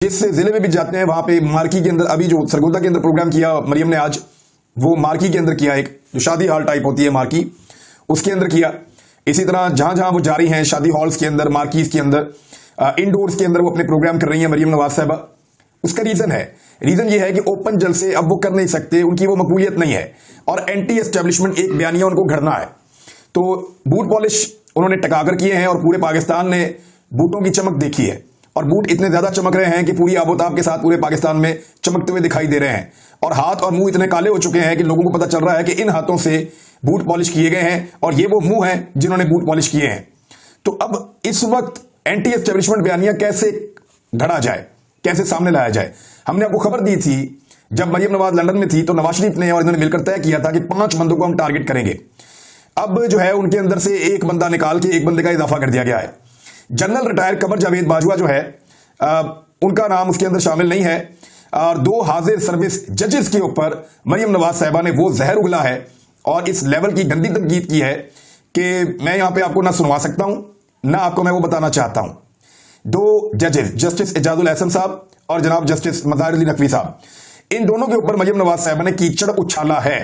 जिस जिले में भी जाते हैं वहां पे मार्की के अंदर, अभी जो सरगोदा के अंदर प्रोग्राम किया मरियम ने आज, वो मार्की के अंदर किया, एक जो शादी हॉल टाइप होती है मार्की, उसके अंदर किया। इसी तरह जहां जहां वो जारी हैं शादी हॉल्स के अंदर, मार्कीज के अंदर, इंडोर्स के अंदर वो अपने प्रोग्राम कर रही हैं मरियम नवाज साहबा। उसका रीजन ये है कि ओपन जल से अब वो कर नहीं सकते, उनकी वो मकबूलियत नहीं है और एंटी एस्टेब्लिशमेंट एक बयानिया उनको घड़ना है। तो बूट पॉलिश उन्होंने टकाकर किए हैं और पूरे पाकिस्तान ने बूटों की चमक देखी है और बूट इतने ज्यादा चमक रहे हैं कि पूरी आबोताब के साथ पूरे पाकिस्तान में चमकते हुए दिखाई दे रहे हैं और हाथ और मुंह इतने काले हो चुके हैं कि लोगों को पता चल रहा है कि इन हाथों से बूट पॉलिश किए गए हैं और ये वो मुंह हैं जिन्होंने बूट पॉलिश किए हैं। तो अब इस वक्त एंटी एस्टेब्लिशमेंट बयानिया कैसे घड़ा जाए, कैसे सामने लाया जाए। हमने आपको खबर दी थी जब मरियम नवाज लंदन में थी तो नवाज शरीफ ने और इन्होंने मिलकर तय किया था कि 5 बंदों को हम टारगेट करेंगे। अब जो है उनके अंदर से एक बंदा निकाल के एक बंदे का इजाफा कर दिया गया है। जनरल रिटायर कमर जावेद बाजवा जो है उनका नाम उसके अंदर शामिल नहीं है और 2 हाजिर सर्विस जजेस के ऊपर मरियम नवाज साहिबा ने वो जहर उगला है और इस लेवल की गंदी तनकीद की है कि मैं यहां पे आपको ना सुनवा सकता हूं ना आपको मैं वो बताना चाहता हूं। 2 जजेस, जस्टिस एजाजुल एहसन साहब और जनाब जस्टिस मज़ाहिर अली नकवी साहब, इन दोनों के ऊपर मरियम नवाज साहिबा ने कीचड़ उछाला है।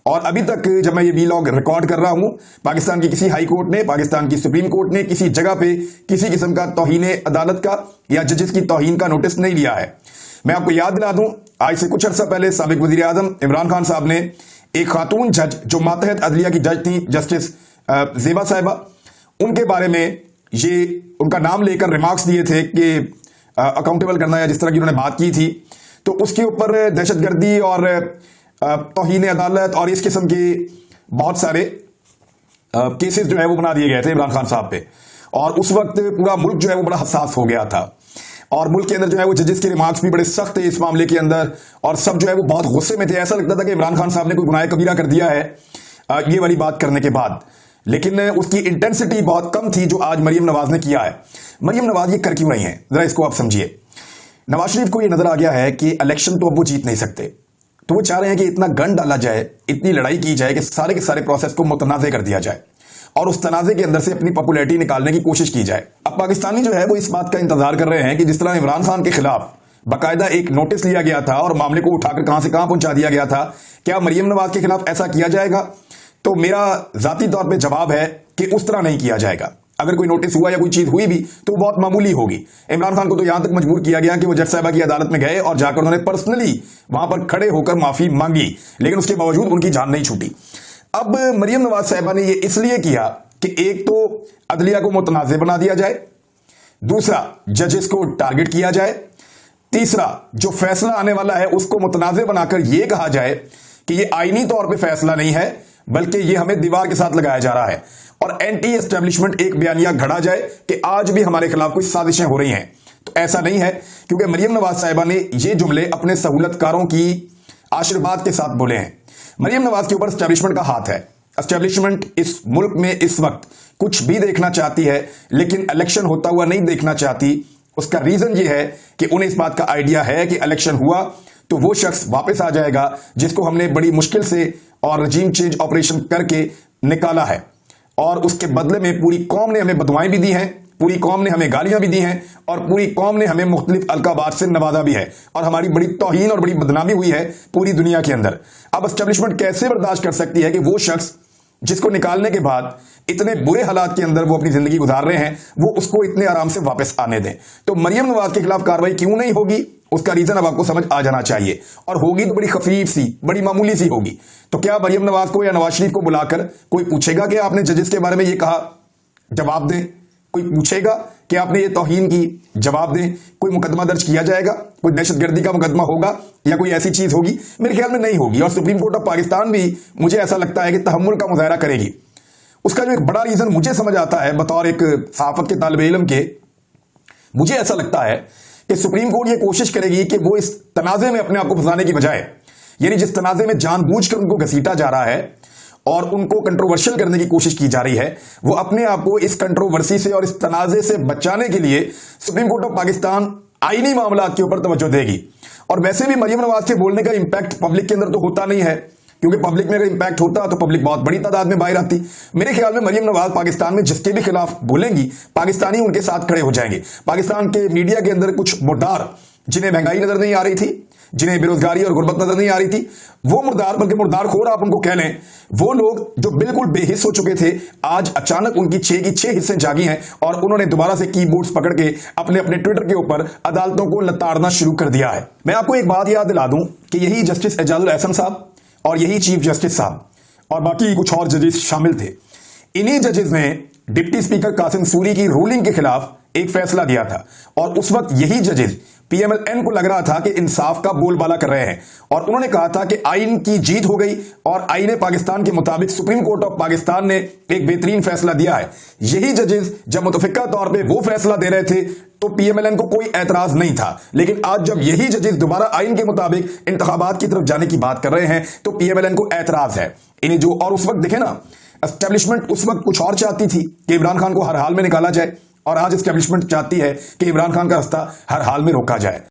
और अभी तक जब मैं ये वीलॉग रिकॉर्ड कर रहा हूं, पाकिस्तान की किसी हाई कोर्ट ने, पाकिस्तान की सुप्रीम कोर्ट ने किसी जगह पे किसी किस्म का तौहीन अदालत का या जजेस की तौहीन का नोटिस नहीं लिया है। मैं आपको याद दिला दूं, आज से कुछ अर्सा पहले साबिक वजीर आजम इमरान खान साहब ने एक खातून जज जो मातहत अदलिया की जज थी, जस्टिस जेबा साहिबा, उनके बारे में ये उनका नाम लेकर रिमार्क्स दिए थे कि अकाउंटेबल करना या जिस तरह की उन्होंने बात की थी, तो उसके ऊपर दहशतगर्दी और तौहीन अदालत और इस किस्म के बहुत सारे केसेस जो है वो बना दिए गए थे इमरान खान साहब पे। और उस वक्त पूरा मुल्क जो है वो बड़ा हसास हो गया था और मुल्क के अंदर जो है वो जजेस के रिमार्क्स भी बड़े सख्त थे इस मामले के अंदर और सब जो है वो बहुत गुस्से में थे। ऐसा लगता था कि इमरान खान साहब ने कोई गुनाह कबीरा कर दिया है ये वाली बात करने के बाद, लेकिन उसकी इंटेंसिटी बहुत कम थी जो आज मरियम नवाज ने किया है। मरियम नवाज ये कर क्यों रही हैं, जरा इसको आप समझिए। नवाज शरीफ को ये नजर आ गया है कि इलेक्शन तो अब वो जीत नहीं सकते, तो वो चाह रहे हैं कि इतना गन डाला जाए, इतनी लड़ाई की जाए कि सारे के सारे प्रोसेस को मुतनाज़े कर दिया जाए और उस तनाज़े के अंदर से अपनी पॉपुलैरिटी निकालने की कोशिश की जाए। अब पाकिस्तानी जो है वो इस बात का इंतजार कर रहे हैं कि जिस तरह इमरान खान के खिलाफ बाकायदा एक नोटिस लिया गया था और मामले को उठाकर कहां से कहां पहुंचा दिया गया था, क्या मरियम नवाज के खिलाफ ऐसा किया जाएगा? तो मेरा जाती तौर पर जवाब है कि उस तरह नहीं किया जाएगा। अगर कोई नोटिस हुआ या कोई चीज हुई भी तो बहुत मामूली होगी। इमरान खान को तो यहां तक मजबूर किया गया कि वो जज साहिबा की अदालत में गए और जाकर उन्होंने पर्सनली वहां पर खड़े होकर माफी मांगी, लेकिन उसके बावजूद उनकी जान नहीं छूटी। अब मरियम नवाज साहिबा ने यह इसलिए किया कि एक तो अदलिया को मुतनाज़े बना दिया जाए, दूसरा जजेस को टारगेट किया जाए, तीसरा जो फैसला आने वाला है उसको मुतनाज़े बनाकर यह कहा जाए कि यह आईनी तौर पर फैसला नहीं है बल्कि यह हमें दीवार के साथ लगाया जा रहा है और एंटी एस्टेब्लिशमेंट एक बयानिया घड़ा जाए कि आज भी हमारे खिलाफ कुछ साजिशें हो रही हैं। तो ऐसा नहीं है, क्योंकि मरियम नवाज साहिबा ने ये जुमले अपने सहूलतकारों की आशीर्वाद के साथ बोले हैं। मरियम नवाज के ऊपर एस्टेब्लिशमेंट का हाथ है। एस्टेब्लिशमेंट इस मुल्क में इस वक्त कुछ भी देखना चाहती है लेकिन इलेक्शन होता हुआ नहीं देखना चाहती। उसका रीजन ये है कि उन्हें इस बात का आइडिया है कि इलेक्शन हुआ तो वो शख्स वापस आ जाएगा जिसको हमने बड़ी मुश्किल से और रजीम चेंज ऑपरेशन करके निकाला है और उसके बदले में पूरी कौम ने हमें बदुआएं भी दी हैं, पूरी कौम ने हमें गालियां भी दी हैं और पूरी कौम ने हमें मुख्तलिफ अलकाबात से नवाजा भी है और हमारी बड़ी तौहीन और बड़ी बदनामी हुई है पूरी दुनिया के अंदर। अब एस्टेब्लिशमेंट कैसे बर्दाश्त कर सकती है कि वो शख्स जिसको निकालने के बाद इतने बुरे हालात के अंदर वो अपनी जिंदगी गुजार रहे हैं वो उसको इतने आराम से वापस आने दें। तो मरियम नवाज के खिलाफ कार्रवाई क्यों नहीं होगी, उसका रीजन अब आपको समझ आ जाना चाहिए और होगी तो बड़ी खफीफ सी, बड़ी मामूली सी होगी। तो क्या मरियम नवाज को या नवाज शरीफ को बुलाकर कोई पूछेगा कि आपने जजेस के बारे में ये कहा, जवाब दें। कोई पूछेगा कि आपने ये तौहीन की, जवाब दें। कोई मुकदमा दर्ज किया जाएगा, कोई दहशतगर्दी का मुकदमा होगा या कोई ऐसी चीज होगी? मेरे ख्याल में नहीं होगी और सुप्रीम कोर्ट ऑफ पाकिस्तान भी मुझे ऐसा लगता है कि तहम्मुल का मुजाहरा करेगी। उसका जो एक बड़ा रीजन मुझे समझ आता है बतौर एक सहाफत के तालिब इल्म के, मुझे ऐसा लगता है कि सुप्रीम कोर्ट ये कोशिश करेगी कि वो इस तनाजे में अपने आप को फंसाने की बजाय, यानी जिस तनाजे में जानबूझकर उनको घसीटा जा रहा है और उनको कंट्रोवर्शियल करने की कोशिश की जा रही है, वो अपने आप को इस कंट्रोवर्सी से और इस तनाजे से बचाने के लिए सुप्रीम कोर्ट ऑफ पाकिस्तान आईनी मामला के ऊपर तवज्जो देगी। और वैसे भी मरियम नवाज के बोलने का इंपैक्ट पब्लिक के अंदर तो होता नहीं है, क्योंकि पब्लिक में अगर इंपैक्ट होता तो पब्लिक बहुत बड़ी तादाद में बाहर आती। मेरे ख्याल में मरियम नवाज पाकिस्तान में जिसके भी खिलाफ बोलेंगी, पाकिस्तानी उनके साथ खड़े हो जाएंगे। पाकिस्तान के मीडिया के अंदर कुछ मुर्दार जिन्हें महंगाई नजर नहीं आ रही थी, जिन्हें बेरोजगारी और गुर्बत नजर नहीं आ रही थी, वो मुर्दार, बल्कि मुर्दारखोर आप उनको कह लें, वो लोग जो बिल्कुल बेहिस हो चुके थे, आज अचानक उनकी 6 की 6 हिस्से जागी हैं और उन्होंने दोबारा से कीबोर्ड्स पकड़ के अपने अपने ट्विटर के ऊपर अदालतों को लताड़ना शुरू कर दिया है। मैं आपको एक बात याद दिला दूं कि यही जस्टिस एजाजुल एहसन साहब और यही चीफ जस्टिस साहब और बाकी कुछ और जजेस शामिल थे। इन्हीं जजेस ने डिप्टी स्पीकर कासिम सूरी की रूलिंग के खिलाफ एक फैसला दिया था और उस वक्त यही जजेस पीएमएलएन को लग रहा था कि इंसाफ का बोलबाला कर रहे हैं और उन्होंने कहा था कि आइन की जीत हो गई और आईने पाकिस्तान के मुताबिक सुप्रीम कोर्ट ऑफ पाकिस्तान ने एक बेहतरीन फैसला दिया है। यही जजेस जब मुतफिका तौर पे वो फैसला दे रहे थे तो पीएमएलएन को कोई एतराज नहीं था, लेकिन आज जब यही जजेस दोबारा आइन के मुताबिक इंतखाबात की तरफ जाने की बात कर रहे हैं तो पीएमएलएन को एतराज है। इन्हें जो और उस वक्त देखे ना, एस्टेब्लिशमेंट उस वक्त कुछ और चाहती थी कि इमरान खान को हर हाल में निकाला जाए और आज एस्टेब्लिशमेंट चाहती है कि इमरान खान का रास्ता हर हाल में रोका जाए।